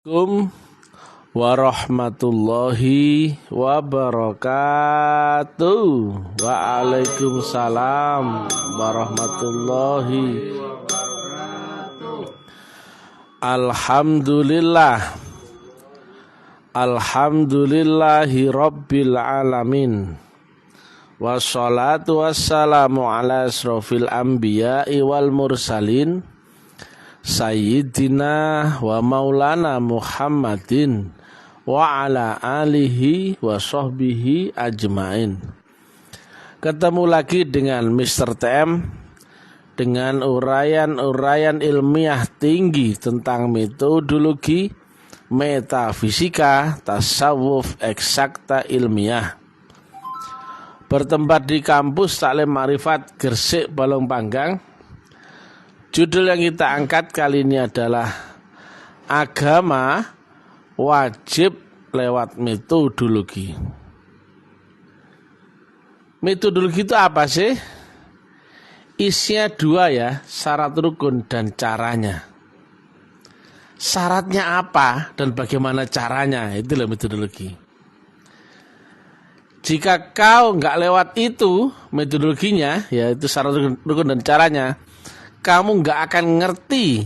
Assalamualaikum warahmatullahi wabarakatuh. Waalaikumsalam warahmatullahi wabarakatuh. Alhamdulillahi rabbil alamin. Wassalatu wassalamu ala asrofil anbiya'i wal mursalin Sayyidina wa maulana Muhammadin wa ala alihi wa sahbihi ajmain. Ketemu lagi dengan Mr. TM dengan uraian ilmiah tinggi tentang metodologi, metafisika, tasawuf, eksakta ilmiah. Bertempat di kampus Taklim Ma'rifat Gresik, Balong Panggang. Judul yang kita angkat kali ini adalah agama wajib lewat metodologi. Metodologi itu apa sih? Isinya dua ya, syarat rukun dan caranya. Syaratnya apa dan bagaimana caranya, itulah metodologi. Jika kau nggak lewat itu metodologinya, yaitu syarat rukun dan caranya, kamu nggak akan ngerti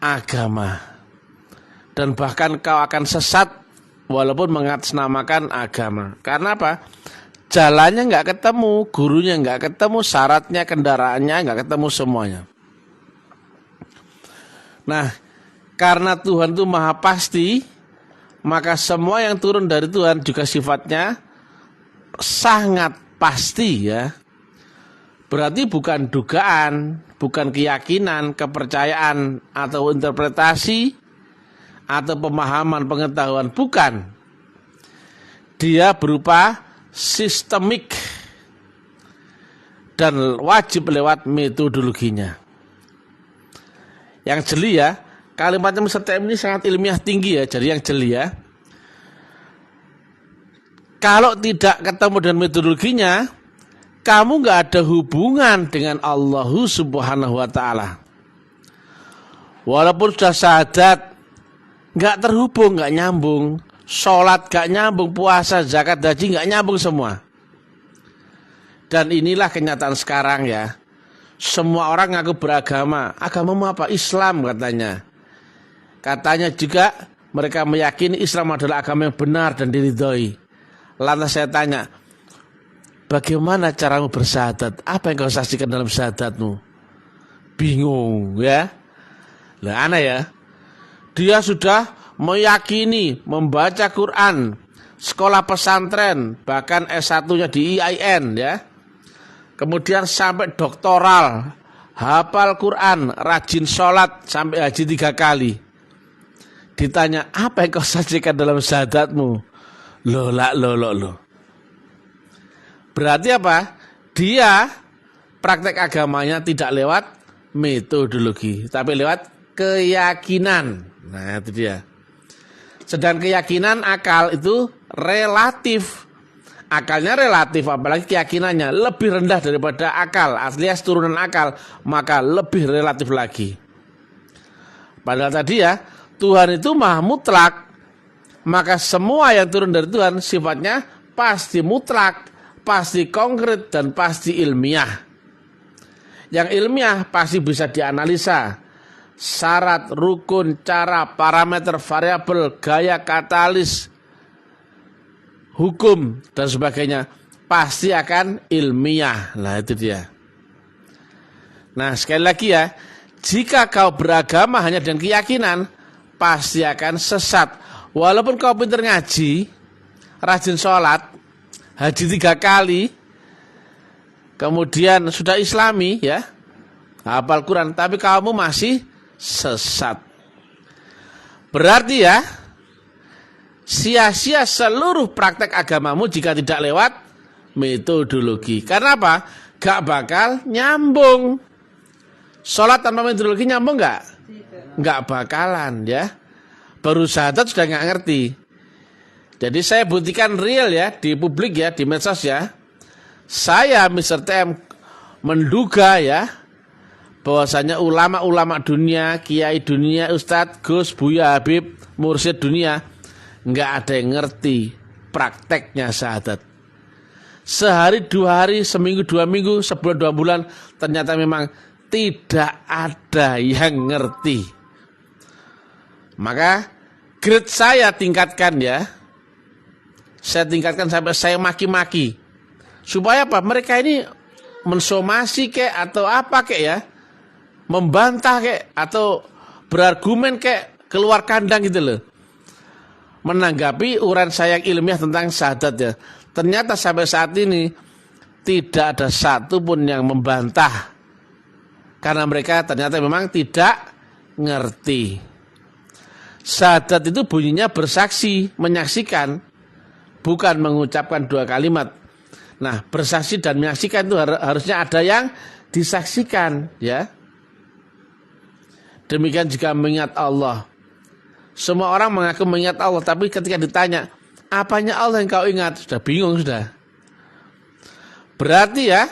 agama dan bahkan kau akan sesat walaupun mengatasnamakan agama. Karena apa? Jalannya nggak ketemu, gurunya nggak ketemu, syaratnya, kendaraannya nggak ketemu semuanya. Nah, karena Tuhan itu maha pasti, maka semua yang turun dari Tuhan juga sifatnya sangat pasti ya. Berarti bukan dugaan, bukan keyakinan, kepercayaan, atau interpretasi, atau pemahaman, pengetahuan. Bukan. Dia berupa sistemik dan wajib lewat metodologinya. Yang jeli ya, kalimatnya Mr. TM ini sangat ilmiah tinggi ya, jadi yang jeli ya. Kalau tidak ketemu dengan metodologinya, kamu gak ada hubungan dengan Allah Subhanahu wa ta'ala. Walaupun sudah syahadat, gak terhubung, gak nyambung. Sholat gak nyambung, puasa, zakat, haji gak nyambung semua. Dan inilah kenyataan sekarang ya. Semua orang ngaku beragama. Agamamu apa? Islam katanya. Katanya juga mereka meyakini Islam adalah agama yang benar dan diridhoi. Lantas saya tanya, bagaimana caramu bersyahadat? Apa yang kau saksikan dalam syahadatmu? Bingung ya. Lah aneh ya. Dia sudah meyakini membaca Quran, sekolah pesantren, bahkan S1-nya di IAIN ya. Kemudian sampai doktoral, hafal Quran, rajin sholat sampai haji 3 kali. Ditanya, apa yang kau saksikan dalam syahadatmu? Loh. Berarti apa? Dia praktek agamanya tidak lewat metodologi, tapi lewat keyakinan. Nah itu dia. Sedang keyakinan akal itu relatif. Akalnya relatif, apalagi keyakinannya lebih rendah daripada akal, alias turunan akal, maka lebih relatif lagi. Padahal tadi ya, Tuhan itu maha mutlak, maka semua yang turun dari Tuhan sifatnya pasti mutlak, pasti konkret, dan pasti ilmiah. Yang ilmiah pasti bisa dianalisa. Syarat, rukun, cara, parameter, variabel, gaya, katalis, hukum, dan sebagainya pasti akan ilmiah. Nah itu dia. Nah sekali lagi ya, jika kau beragama hanya dengan keyakinan, pasti akan sesat. Walaupun kau pintar ngaji, rajin sholat, haji 3 kali, kemudian sudah islami ya, hafal Quran, tapi kamu masih sesat. Berarti ya, sia-sia seluruh praktek agamamu jika tidak lewat metodologi. Karena apa? Gak bakal nyambung. Sholat tanpa metodologi nyambung gak? Gak bakalan ya. Baru syahadat sudah gak ngerti. Jadi saya buktikan real ya di publik ya, di medsos ya. Saya Mr. TM menduga ya bahwasanya ulama-ulama dunia, kiai dunia, Ustadz, Gus, Buya Habib mursyid dunia, nggak ada yang ngerti prakteknya syahadat. Sehari, 2 hari, seminggu, 2 minggu, sebulan, 2 bulan, ternyata memang tidak ada yang ngerti. Maka grade saya tingkatkan ya. Saya tingkatkan sampai saya maki-maki. Supaya apa? Mereka ini mensomasi kek atau apa kek ya. Membantah kek atau berargumen kek, keluar kandang gitu loh. Menanggapi uraian saya ilmiah tentang syahadat ya. Ternyata sampai saat ini tidak ada satu pun yang membantah. Karena mereka ternyata memang tidak ngerti. Syahadat itu bunyinya bersaksi, menyaksikan, bukan mengucapkan 2 kalimat. Nah, bersaksi dan menyaksikan itu harusnya ada yang disaksikan ya. Demikian juga mengingat Allah. Semua orang mengaku mengingat Allah, tapi ketika ditanya, apanya Allah yang kau ingat? Sudah bingung sudah. Berarti ya,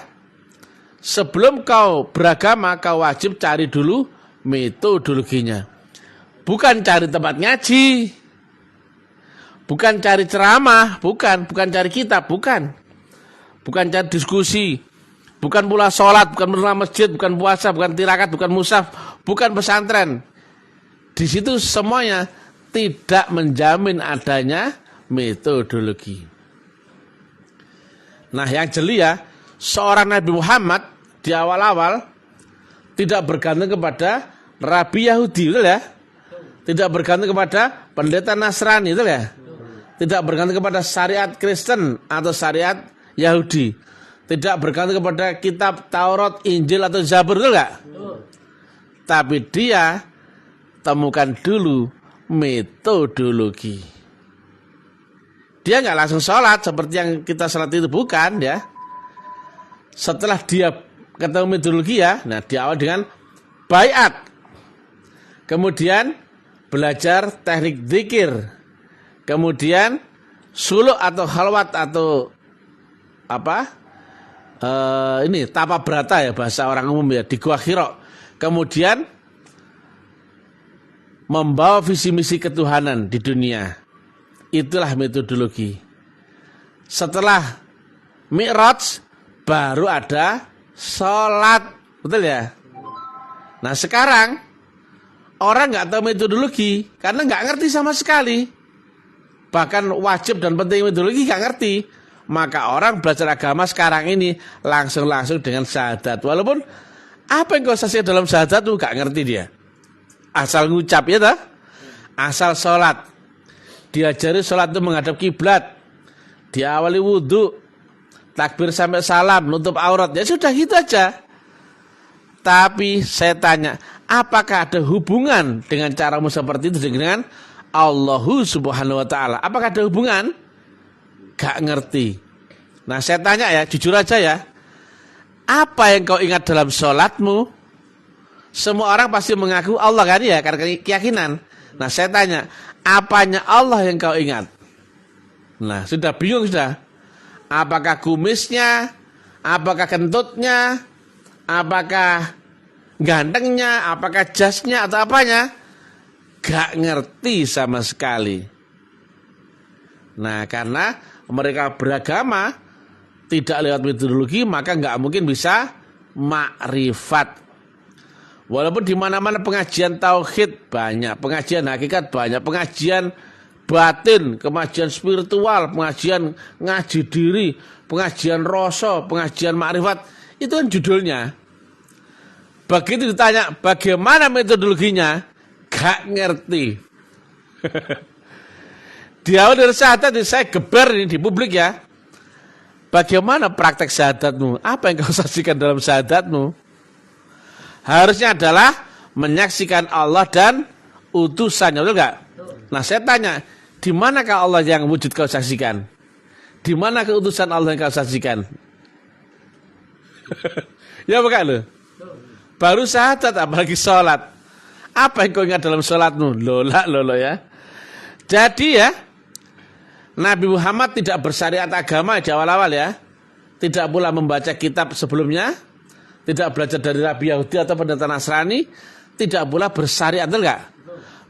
sebelum kau beragama, kau wajib cari dulu metodologinya. Bukan cari tempat ngaji. Bukan cari ceramah, bukan cari kitab, bukan cari diskusi, bukan pula sholat, bukan pula masjid, bukan puasa, bukan tirakat, bukan mushaf, bukan pesantren. Di situ semuanya tidak menjamin adanya metodologi. Nah, yang jeli ya, seorang Nabi Muhammad di awal-awal tidak bergantung kepada Rabi Yahudi, betul ya? Tidak bergantung kepada pendeta Nasrani, betul ya? Tidak bergantung kepada syariat Kristen atau syariat Yahudi. Tidak bergantung kepada kitab Taurat, Injil atau Zabur, betul enggak? Tapi dia temukan dulu metodologi. Dia enggak langsung sholat seperti yang kita sholat itu, bukan ya. Setelah dia ketemu metodologi ya, nah diawali dengan baiat. Kemudian belajar teknik zikir. Kemudian suluk atau khalwat atau apa? Ini tapa brata ya bahasa orang umum ya, di Gua Hira. Kemudian membawa visi misi ketuhanan di dunia. Itulah metodologi. Setelah Mi'raj baru ada sholat, betul ya? Nah sekarang orang nggak tahu metodologi karena nggak ngerti sama sekali. Bahkan wajib dan penting metodologi nggak ngerti. Maka orang belajar agama sekarang ini langsung dengan syahadat. Walaupun apa yang kau saksikan dalam syahadat itu nggak ngerti dia. Asal ngucap ya toh? Asal sholat. Diajari sholat itu menghadap kiblat. Diawali wudhu. Takbir sampai salam, nutup aurat. Ya sudah gitu aja. Tapi saya tanya, apakah ada hubungan dengan caramu seperti itu dengan Allahu Subhanahu wa ta'ala? Apakah ada hubungan? Gak ngerti. Nah saya tanya ya, jujur aja ya. Apa yang kau ingat dalam sholatmu? Semua orang pasti mengaku Allah kan ya, karena keyakinan. Nah saya tanya, apanya Allah yang kau ingat? Nah sudah bingung sudah. Apakah kumisnya? Apakah kentutnya? Apakah gantengnya? Apakah jasnya atau apanya? Gak ngerti sama sekali. Nah karena mereka beragama tidak lewat metodologi, maka gak mungkin bisa makrifat. Walaupun di mana-mana pengajian tauhid banyak, pengajian hakikat banyak, pengajian batin, pengajian spiritual, pengajian ngaji diri, pengajian rasa, pengajian makrifat, itu kan judulnya. Begitu ditanya bagaimana metodologinya, gak ngerti. Di awal dari syahadat saya geber ini di publik ya. Bagaimana praktek syahadatmu? Apa yang kau saksikan dalam syahadatmu? Harusnya adalah menyaksikan Allah dan utusannya, betul enggak? Nah saya tanya, di manakah Allah yang wujud kau saksikan? Di mana keutusan Allah yang kau saksikan? Ya bukan loh. Baru syahadat apalagi sholat. Apa yang kau ingat dalam sholatmu? Lola ya. Jadi ya, Nabi Muhammad tidak bersyariat agama di awal-awal ya. Tidak pula membaca kitab sebelumnya. Tidak belajar dari Rabi Yahudi atau pendeta Nasrani. Tidak pula bersyariat, betul enggak?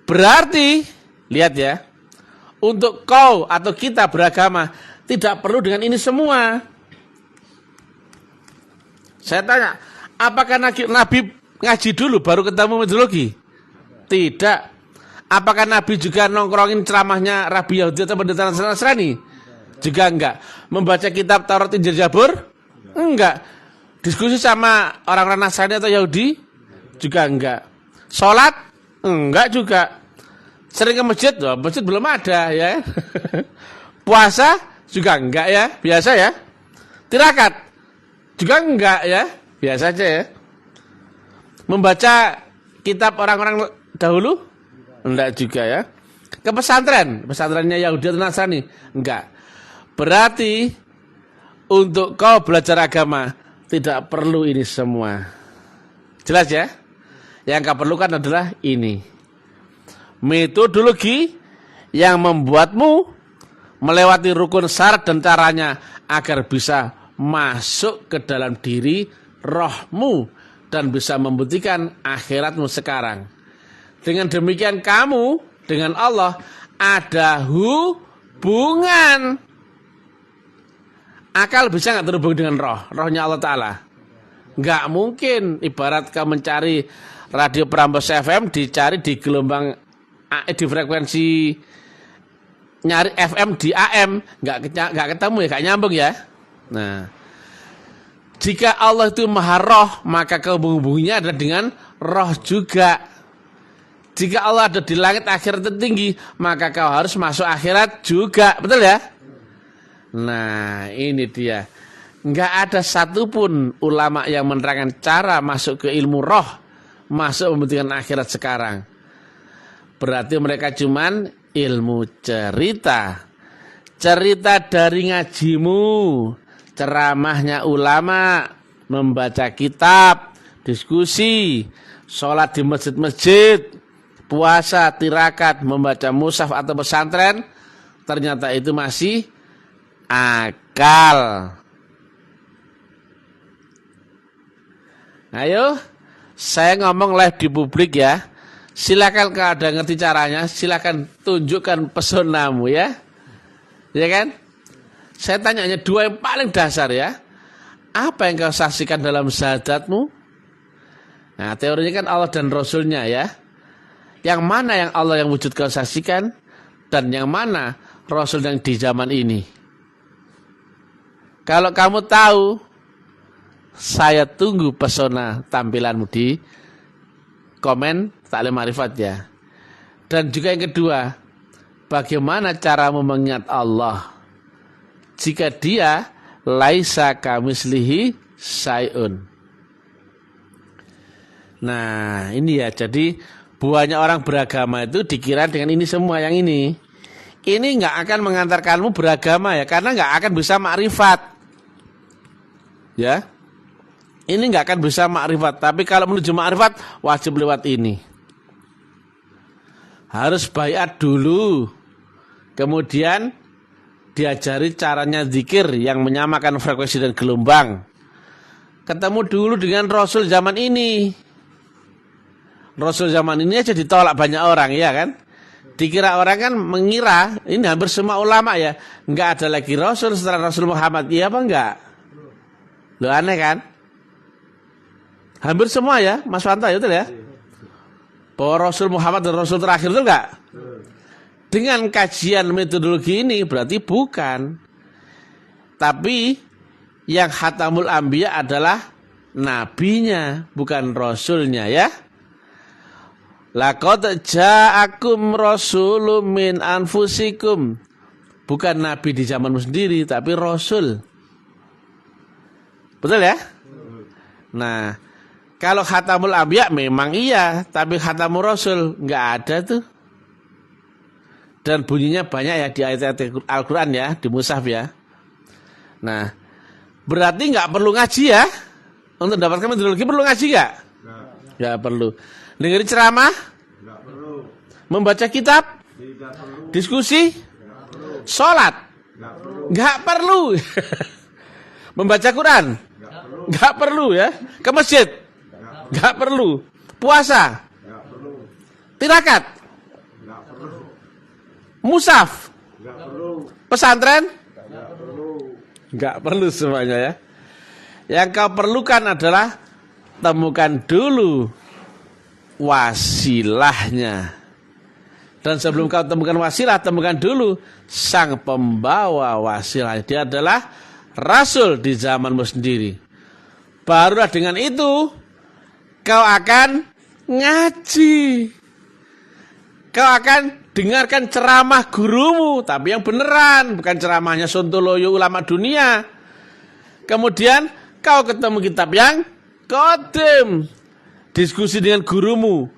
Berarti Lihat ya. Untuk kau atau kita beragama tidak perlu dengan ini semua. Saya tanya, apakah Nabi ngaji dulu baru ketemu metodologi? Tidak. Apakah Nabi juga nongkrongin ceramahnya Rabi Yahudi atau pendeta Nasrani? Juga enggak. Membaca kitab Taurat, Injil, Zabur? Enggak. Diskusi sama orang-orang Nasrani atau Yahudi? Juga enggak. Sholat? Enggak juga. Sering ke masjid? Wah, masjid belum ada ya. Puasa? Juga enggak ya. Biasa ya. Tirakat? Juga enggak ya. Biasa aja ya. Membaca kitab orang-orang dahulu? Enggak juga ya. Ke pesantren? Pesantrennya Yahudi atau Nasrani? Enggak. Berarti untuk kau belajar agama tidak perlu ini semua. Jelas ya? Yang kau perlukan adalah ini. Metodologi yang membuatmu melewati rukun syarat dan caranya agar bisa masuk ke dalam diri rohmu dan bisa membuktikan akhiratmu sekarang. Dengan demikian kamu dengan Allah ada hubungan. Akal bisa nggak terhubung dengan rohnya Allah Ta'ala? Nggak mungkin. Ibarat kamu mencari radio Prambors FM, dicari di gelombang di frekuensi, nyari FM di AM, nggak ketemu ya, nggak nyambung ya. Nah, jika Allah itu maha roh, maka hubungannya adalah dengan roh juga. Jika Allah ada di langit akhirat tertinggi, maka kau harus masuk akhirat juga, betul ya? Nah, ini dia. Nggak ada satupun ulama yang menerangkan cara masuk ke ilmu roh, masuk membuktikan akhirat sekarang. Berarti mereka cuman ilmu cerita. Cerita dari ngajimu, ceramahnya ulama, membaca kitab, diskusi, sholat di masjid-masjid, puasa, tirakat, membaca mushaf atau pesantren, ternyata itu masih akal. Ayo, saya ngomong live di publik ya. Silakan kalau ada ngerti caranya, silakan tunjukkan pesonamu ya. Ya kan? Saya tanya hanya dua yang paling dasar ya. Apa yang kau saksikan dalam syahadatmu? Nah, teorinya kan Allah dan Rasulnya ya. Yang mana yang Allah yang wujud kau saksikan, dan yang mana Rasul yang di zaman ini? Kalau kamu tahu, saya tunggu pesona tampilanmu di komen Taklim Ma'rifat ya. Dan juga yang kedua, bagaimana caramu mengingat Allah jika dia laisa kamislihi syai'un. Nah, ini ya, jadi banyak orang beragama itu dikira dengan ini semua yang ini. Ini nggak akan mengantarkanmu beragama ya, karena nggak akan bisa makrifat. Ya. Ini nggak akan bisa makrifat, tapi kalau menuju makrifat wajib lewat ini. Harus baiat dulu. Kemudian diajari caranya zikir yang menyamakan frekuensi dan gelombang. Ketemu dulu dengan Rasul zaman ini. Rasul zaman ini aja ditolak banyak orang ya kan. Dikira orang kan mengira, ini hampir semua ulama ya, enggak ada lagi Rasul setelah Rasul Muhammad. Iya apa enggak? Loh, aneh kan? Hampir semua ya, Mas Fanta ya, betul ya? Bahwa Rasul Muhammad dan Rasul terakhir itu enggak? Dengan kajian metodologi ini berarti bukan. Tapi yang Khatamul Anbiya adalah nabinya, bukan rasulnya ya. Laqad ja'akum rasulun min anfusikum. Bukan nabi di zamanmu sendiri, tapi rasul. Betul ya? Nah, kalau Khatamul Anbiya memang iya, tapi Khatamul Rasul enggak ada tuh. Dan bunyinya banyak ya di ayat-ayat Al-Quran ya, di mushaf ya. Nah, berarti nggak perlu ngaji ya. Untuk mendapatkan metodologi perlu ngaji nggak? Nggak perlu. Dengerin ceramah? Nggak perlu. Membaca kitab? Tidak perlu. Diskusi? Sholat? Nggak perlu. Membaca Quran? Nggak perlu ya. Ke masjid? Nggak perlu. Puasa? Nggak perlu. Tirakat? Musaf? Enggak perlu. Pesantren? Enggak perlu. Enggak perlu semuanya ya. Yang kau perlukan adalah temukan dulu wasilahnya. Dan sebelum kau temukan wasilah, temukan dulu sang pembawa wasilah. Dia adalah Rasul di zamanmu sendiri. Barulah dengan itu kau akan ngaji. Kau akan dengarkan ceramah gurumu, tapi yang beneran, bukan ceramahnya sontoloyo ulama dunia. Kemudian kau ketemu kitab yang qadim, diskusi dengan gurumu.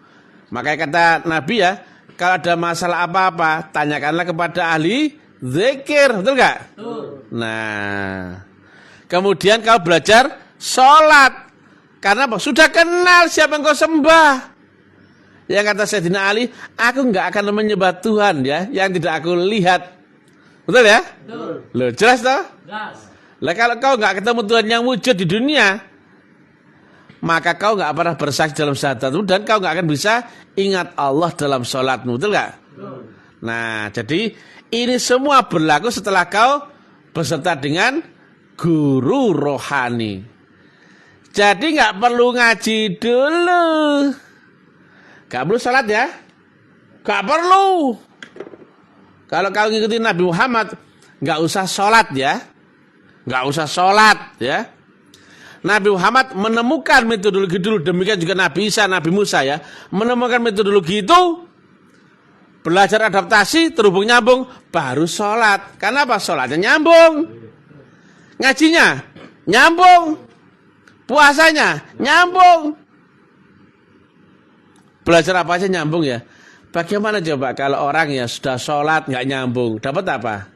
Makanya kata Nabi ya, kalau ada masalah apa-apa, tanyakanlah kepada ahli zikir, betul nggak? Nah, kemudian kau belajar sholat. Karena apa? Sudah kenal siapa yang kau sembah. Yang kata Sayyidina Ali, aku nggak akan menyembah Tuhan ya, yang tidak aku lihat. Betul ya? Betul. Loh, jelas toh? Jelas. Lah kalau kau nggak ketemu Tuhan yang wujud di dunia, maka kau nggak pernah bersaksi dalam syahadatmu dan kau nggak akan bisa ingat Allah dalam sholatmu, betul nggak? Nah, jadi ini semua berlaku setelah kau beserta dengan guru rohani. Jadi nggak perlu ngaji dulu, nggak perlu sholat ya, nggak perlu. Kalau kau ngikutin Nabi Muhammad, nggak usah sholat ya, nggak usah sholat ya. Nabi Muhammad menemukan metodologi dulu, demikian juga Nabi Isa, Nabi Musa ya, menemukan metodologi itu, belajar adaptasi, terhubung nyambung, baru sholat. Karena apa? Sholatnya nyambung, ngajinya nyambung, puasanya nyambung, belajar apa aja nyambung ya. Bagaimana coba kalau orang ya sudah sholat nggak nyambung, dapat apa?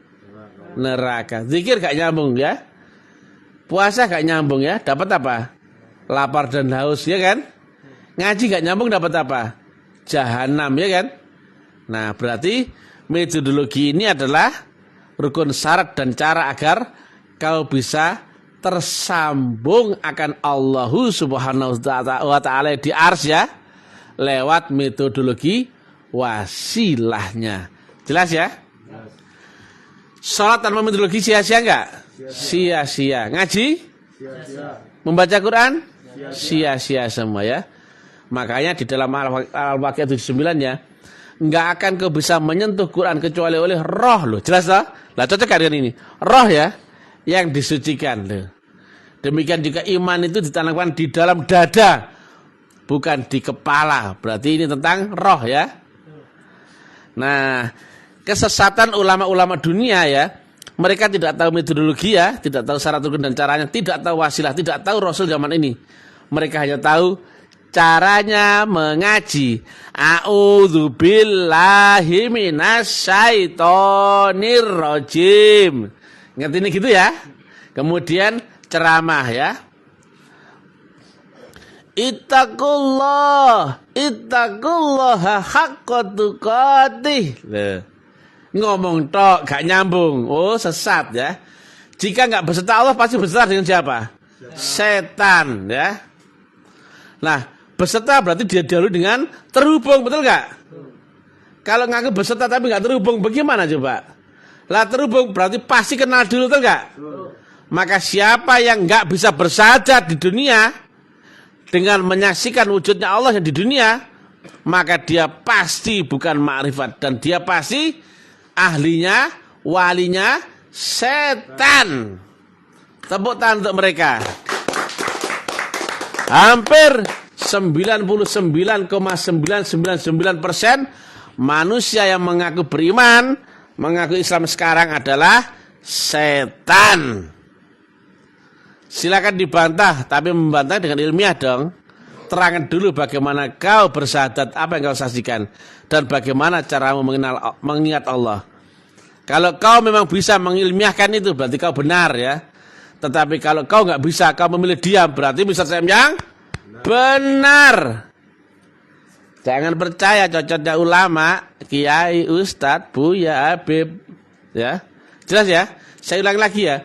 Neraka. Zikir nggak nyambung ya. Puasa gak nyambung ya, dapat apa? Lapar dan haus ya kan? Ngaji gak nyambung dapat apa? Jahanam ya kan? Nah, berarti metodologi ini adalah rukun syarat dan cara agar kau bisa tersambung akan Allah Subhanahu wa ta'ala di ars ya, lewat metodologi wasilahnya. Jelas ya? Salat tanpa metodologi sia-sia enggak? Sia-sia. Ngaji? Sia-sia. Membaca Quran? Sia-sia semua ya. Makanya di dalam Al-Waqiah 79 ya, enggak akan kau bisa menyentuh Quran kecuali oleh roh loh. Jelas toh? Lah cocok dengan ini. Roh ya yang disucikan loh. Demikian juga iman itu ditanamkan di dalam dada, bukan di kepala. Berarti ini tentang roh ya. Nah, kesesatan ulama-ulama dunia ya, mereka tidak tahu metodologi ya, tidak tahu syarat rukun dan caranya, tidak tahu wasilah, tidak tahu Rasul zaman ini. Mereka hanya tahu caranya mengaji. A'udzubillahi minasyaitonir rajim. Ngerti ini gitu ya? Kemudian ceramah ya. Ittaqullaha haqqa tuqatih. Ngomong tok gak nyambung. Oh, sesat ya. Jika nggak beserta Allah pasti beserta dengan siapa? Setan ya. Nah, beserta berarti dia dahulu dengan terhubung, betul nggak? Kalau ngaku beserta tapi nggak terhubung, bagaimana coba? Lah terhubung berarti pasti kenal dulu, betul nggak? Maka siapa yang nggak bisa bersyahadat di dunia dengan menyaksikan wujudnya Allah yang di dunia, maka dia pasti bukan ma'rifat dan dia pasti ahlinya, walinya setan. Tepuk tangan untuk mereka. Hampir 99,999% manusia yang mengaku beriman, mengaku Islam sekarang adalah setan. Silakan dibantah, tapi membantah dengan ilmiah dong. Terangkan dulu bagaimana kau bersyahadat, apa yang kau saksikan, dan bagaimana caramu mengingat Allah. Kalau kau memang bisa mengilmiahkan itu, berarti kau benar ya. Tetapi kalau kau nggak bisa, kau memilih diam, berarti Mr. Sam yang benar. Jangan percaya cocoknya ulama, kiai, ustadz, buya, habib, ya. Jelas ya? Saya ulang lagi ya.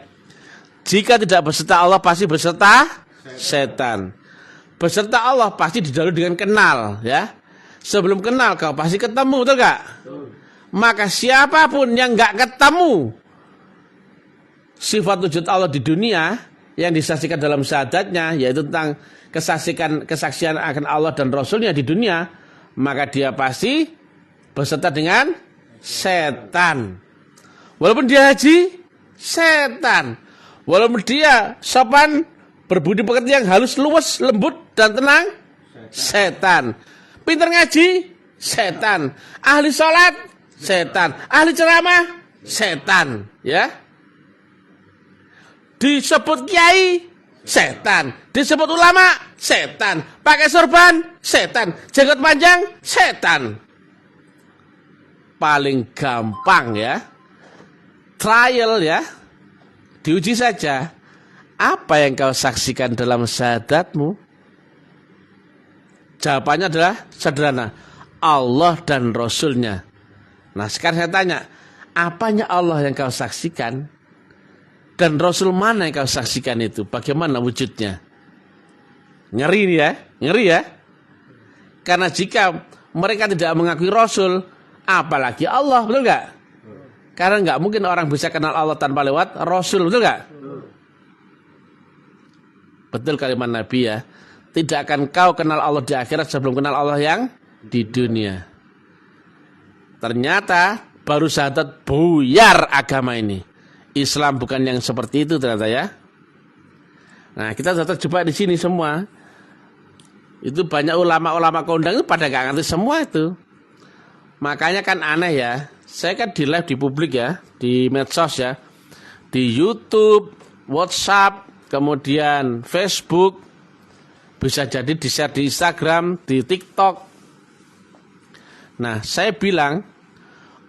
Jika tidak beserta Allah, pasti beserta setan. Beserta Allah pasti didahului dengan kenal ya. Sebelum kenal kau pasti ketemu, betul gak? Maka siapapun yang nggak ketemu sifat wujud Allah di dunia yang disaksikan dalam syahadatnya, yaitu tentang kesaksian akan Allah dan Rasulnya di dunia, maka dia pasti beserta dengan setan. Walaupun dia haji, setan. Walaupun dia sopan, berbudi pekerti yang halus, luwes, lembut, dan tenang, setan. Pintar ngaji, setan. Ahli sholat, setan. Ahli ceramah, setan. Ya. Disebut kiai, setan. Disebut ulama, setan. Pakai sorban, setan. Jenggot panjang, setan. Paling gampang ya. Trial ya. Diuji saja. Apa yang kau saksikan dalam syahadatmu? Jawabannya adalah sederhana. Allah dan Rasulnya. Nah sekarang saya tanya. Apanya Allah yang kau saksikan? Dan Rasul mana yang kau saksikan itu? Bagaimana wujudnya? Ngeri nih ya. Ngeri ya. Karena jika mereka tidak mengakui Rasul, apalagi Allah, betul nggak? Karena nggak mungkin orang bisa kenal Allah tanpa lewat Rasul, betul nggak? Betul kalimat Nabi ya. Tidak akan kau kenal Allah di akhirat sebelum kenal Allah yang di dunia. Ternyata baru syahadat buyar agama ini. Islam bukan yang seperti itu ternyata ya. Nah kita sudah terjebak di sini semua. Itu banyak ulama-ulama kondang itu pada nggak ngerti semua itu. Makanya kan aneh ya. Saya kan di live di publik ya, di medsos ya, di YouTube, WhatsApp, kemudian Facebook, bisa jadi di-share di Instagram, di TikTok. Nah, saya bilang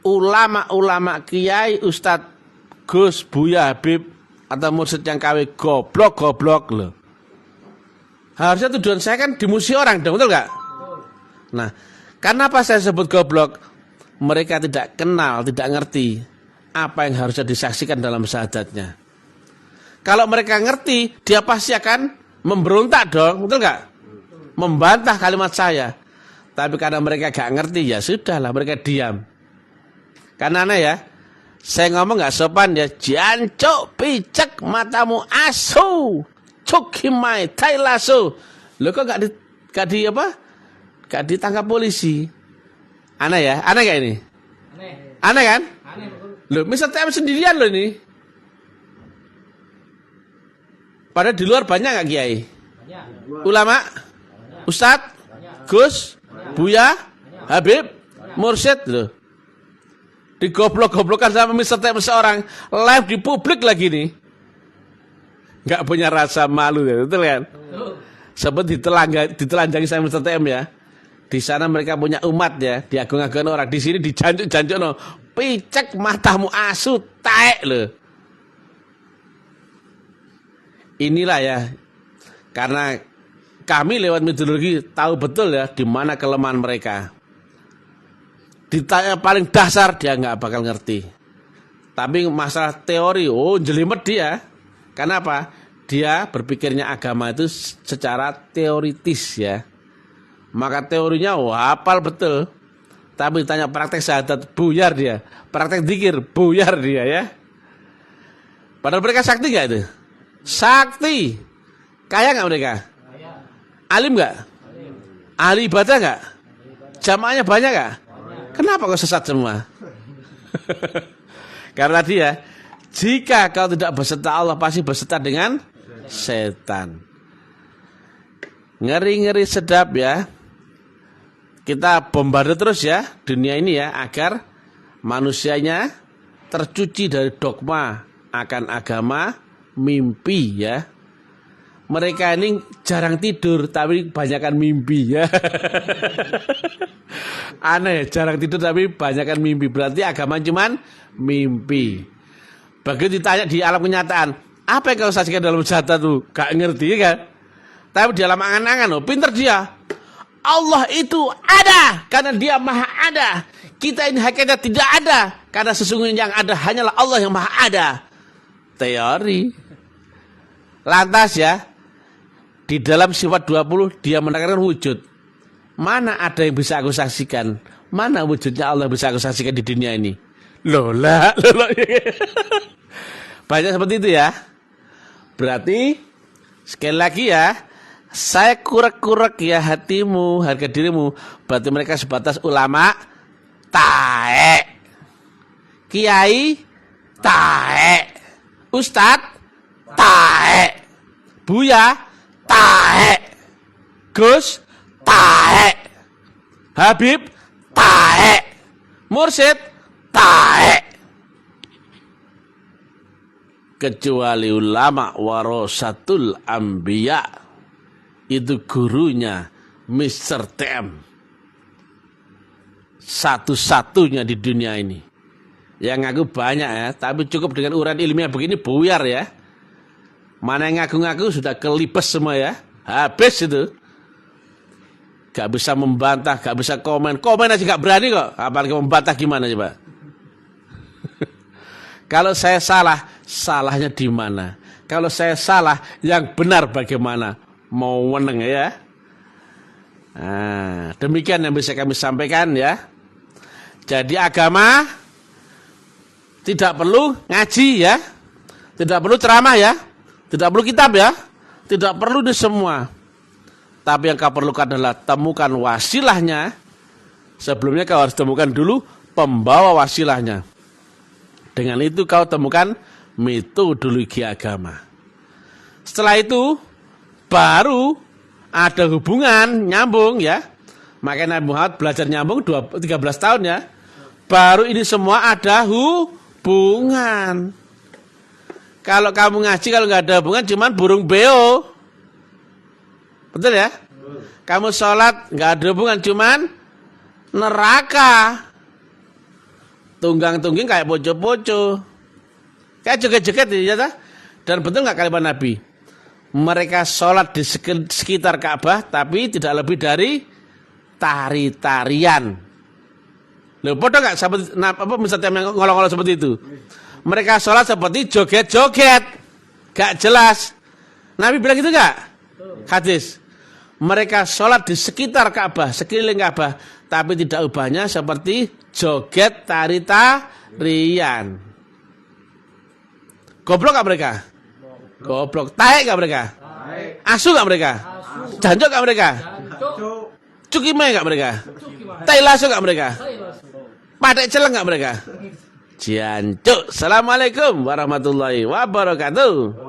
ulama-ulama kiai, Ustadz Gus, Buya, Habib atau mursyid yang KW goblok loh. Harusnya tujuan saya kan dimusuhi orang dong, betul nggak? Nah, kenapa saya sebut goblok? Mereka tidak kenal, tidak ngerti apa yang harusnya disaksikan dalam syahadatnya. Kalau mereka ngerti, dia pasti akan memberontak dong, betul nggak? Membantah kalimat saya. Tapi karena mereka gak ngerti, ya sudahlah, mereka diam. Karena aneh ya, saya ngomong gak sopan ya, jancuk picek matamu asu, cukimai tailasu. Lo kok gak ditangkap polisi? Aneh ya, aneh gak ini? Aneh kan? Loh, misal TM sendirian loh ini. Padahal di luar banyak gak kiai? Ulama? Ustadz? Gus? Buya? Habib? Mursyid loh. Digoblok-goblokan sama Mr. TM seorang. Live di publik lagi nih. Gak punya rasa malu ya, betul kan? Sebab ditelanjangi sama Mr. TM ya. Di sana mereka punya umat ya, diagung-agung orang. Di sini dijanjuk-janjuk no, picek matamu asu, taek loh. Inilah ya, karena kami lewat metodologi tahu betul ya di mana kelemahan mereka. Ditanya paling dasar dia nggak bakal ngerti. Tapi masalah teori, jelimet dia. Kenapa? Dia berpikirnya agama itu secara teoritis ya. Maka teorinya hafal betul. Tapi ditanya praktek syahadat, buyar dia. Praktek zikir, buyar dia ya. Padahal mereka sakti gak itu? Sakti. Kaya gak mereka? Alim gak? Ahli ibadah gak? Jamaahnya banyak gak? Kenapa kau sesat semua? Karena dia, jika kau tidak beserta Allah, pasti beserta dengan setan. Ngeri-ngeri sedap ya. Kita bombardir terus ya dunia ini ya, agar manusianya tercuci dari dogma akan agama, mimpi ya. Mereka ini jarang tidur tapi banyakkan mimpi ya. Aneh, jarang tidur tapi banyakkan mimpi. Berarti agama cuman mimpi. Begitu ditanya di alam kenyataan, apa yang kau saksikan dalam syahadat tuh? Gak ngerti kan? Tapi di dalam angan-angan pinter dia. Allah itu ada karena dia maha ada. Kita ini hakikatnya tidak ada karena sesungguhnya yang ada hanyalah Allah yang maha ada. Teori. Lantas ya, di dalam sifat 20 dia menekankan wujud. Mana ada yang bisa aku saksikan? Mana wujudnya Allah bisa aku saksikan di dunia ini? Loh lah. Banyak seperti itu ya. Berarti sekali lagi ya, saya kurek-kurek ya hatimu, harga dirimu. Berarti mereka sebatas ulama taek, kiai taek, ustadz taek, buya taek, gus taek, habib taek, mursyid taek. Kecuali ulama warasatul anbiya, itu gurunya Mr. TM, satu-satunya di dunia ini. Yang ngaku banyak ya, tapi cukup dengan uraian ilmiah begini buyar ya. Mana yang ngaku-ngaku sudah kelipes semua ya, habis itu. Gak bisa membantah, gak bisa komen aja gak berani kok, apalagi membantah gimana coba. Kalau saya salah, salahnya di mana? Kalau saya salah, yang benar bagaimana? Mau meneng ya. Nah, demikian yang bisa kami sampaikan ya. Jadi agama tidak perlu ngaji ya, tidak perlu ceramah ya, tidak perlu kitab ya, tidak perlu ini semua. Tapi yang kau perlukan adalah temukan wasilahnya. Sebelumnya kau harus temukan dulu pembawa wasilahnya. Dengan itu kau temukan metodologi agama. Setelah itu baru ada hubungan nyambung ya. Makanya Nabi Muhammad belajar nyambung 13 tahun ya. Baru ini semua ada hubungan. Kalau kamu ngaji kalau nggak ada hubungan cuman burung beo. Betul ya? Kamu sholat nggak ada hubungan cuman neraka. Tunggang-tungging kayak poco-poco. Kayak joget-joget ya. Dan betul nggak kalimat Nabi? Mereka sholat di sekitar Ka'bah tapi tidak lebih dari tari-tarian. Loh, bodoh nggak seperti apa misalnya yang ngolong-ngolong seperti itu? Mereka sholat seperti joget-joget, gak jelas. Nabi bilang gitu nggak? Hadis. Mereka sholat di sekitar Ka'bah, sekeliling Ka'bah, tapi tidak ubahnya seperti joget tari-tarian. Goblok gak mereka? Goblok. Taek gak mereka? Asu gak mereka? Jancok gak mereka? Cukime gak mereka? Tai lasso gak mereka? Padek celeng gak mereka? Jancok. Assalamualaikum warahmatullahi wabarakatuh.